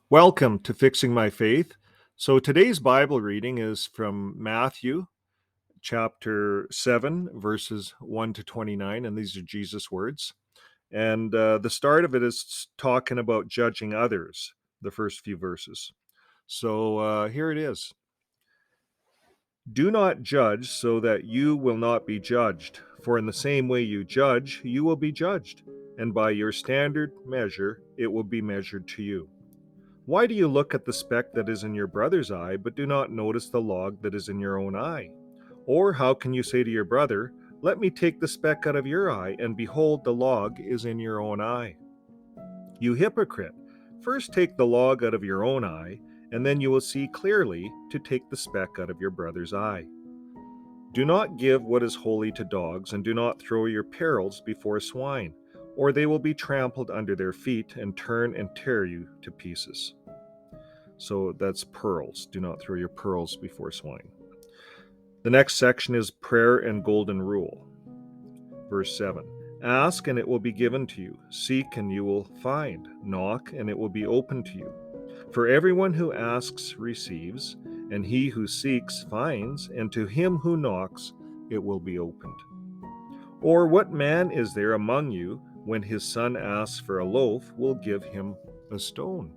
Welcome to Fixing My Faith. So today's Bible reading is from Matthew chapter 7, verses 1 to 29, and these are Jesus' words. And the start of it is talking about judging others, the first few verses. So here it is. Do not judge so that you will not be judged, for in the same way you judge, you will be judged, and by your standard measure, it will be measured to you. Why do you look at the speck that is in your brother's eye, but do not notice the log that is in your own eye? Or how can you say to your brother, let me take the speck out of your eye, and behold, the log is in your own eye? You hypocrite! First take the log out of your own eye, and then you will see clearly to take the speck out of your brother's eye. Do not give what is holy to dogs, and do not throw your pearls before swine, or they will be trampled under their feet and turn and tear you to pieces. So that's pearls. Do not throw your pearls before swine. The next section is prayer and golden rule. Verse 7. Ask and it will be given to you. Seek and you will find. Knock and it will be opened to you. For everyone who asks receives, and he who seeks finds, and to him who knocks it will be opened. Or what man is there among you, when his son asks for a loaf, will give him a stone?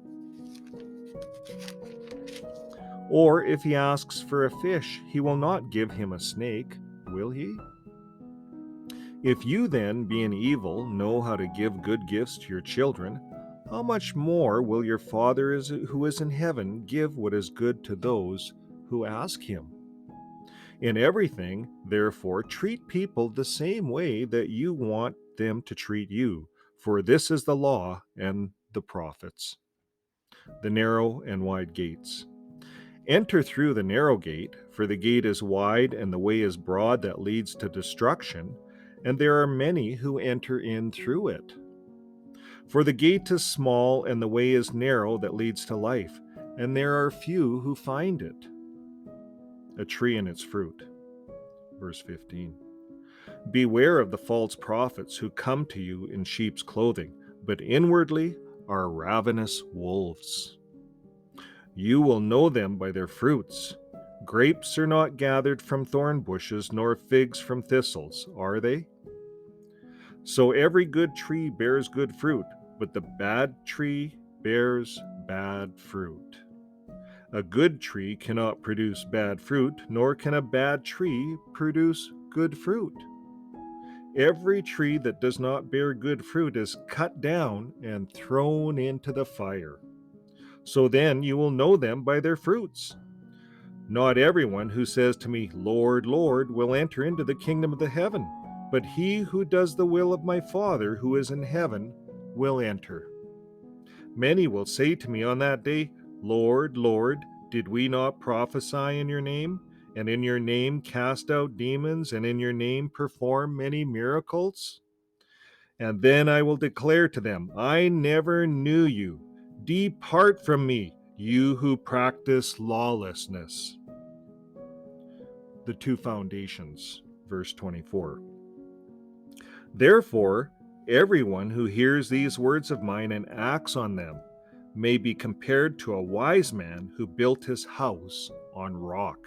Or if he asks for a fish, he will not give him a snake, will he? If you then, being evil, know how to give good gifts to your children, how much more will your Father who is in heaven give what is good to those who ask him? In everything, therefore, treat people the same way that you want them to treat you, for this is the law and the prophets. The narrow and wide gates. Enter through the narrow gate, for the gate is wide and the way is broad that leads to destruction, and there are many who enter in through it. For the gate is small and the way is narrow that leads to life, and there are few who find it. A tree and its fruit. Verse 15. Beware of the false prophets who come to you in sheep's clothing, but inwardly are ravenous wolves. You will know them by their fruits. Grapes are not gathered from thorn bushes, nor figs from thistles, are they? So every good tree bears good fruit, but the bad tree bears bad fruit. A good tree cannot produce bad fruit, nor can a bad tree produce good fruit. Every tree that does not bear good fruit is cut down and thrown into the fire. So then you will know them by their fruits. Not everyone who says to me, Lord, Lord, will enter into the kingdom of the heaven, but he who does the will of my Father who is in heaven will enter. Many will say to me on that day, Lord, Lord, did we not prophesy in your name, and in your name cast out demons, and in your name perform many miracles? And then I will declare to them, I never knew you. Depart from me, you who practice lawlessness. The two foundations, verse 24. Therefore, everyone who hears these words of mine and acts on them may be compared to a wise man who built his house on rock.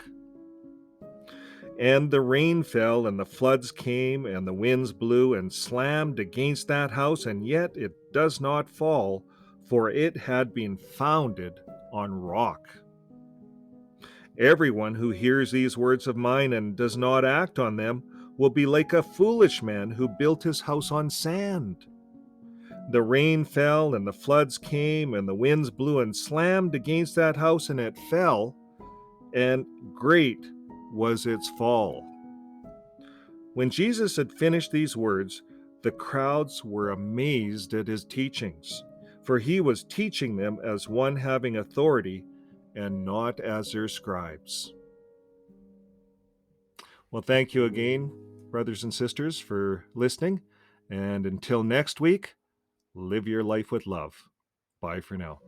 And the rain fell, and the floods came, and the winds blew and slammed against that house, and yet it does not fall, for it had been founded on rock. Everyone who hears these words of mine and does not act on them will be like a foolish man who built his house on sand. The rain fell, and the floods came, and the winds blew and slammed against that house, and it fell, and great was its fall. When Jesus had finished these words, the crowds were amazed at his teachings, for he was teaching them as one having authority and not as their scribes. Well, thank you again, brothers and sisters, for listening. And until next week, live your life with love. Bye for now.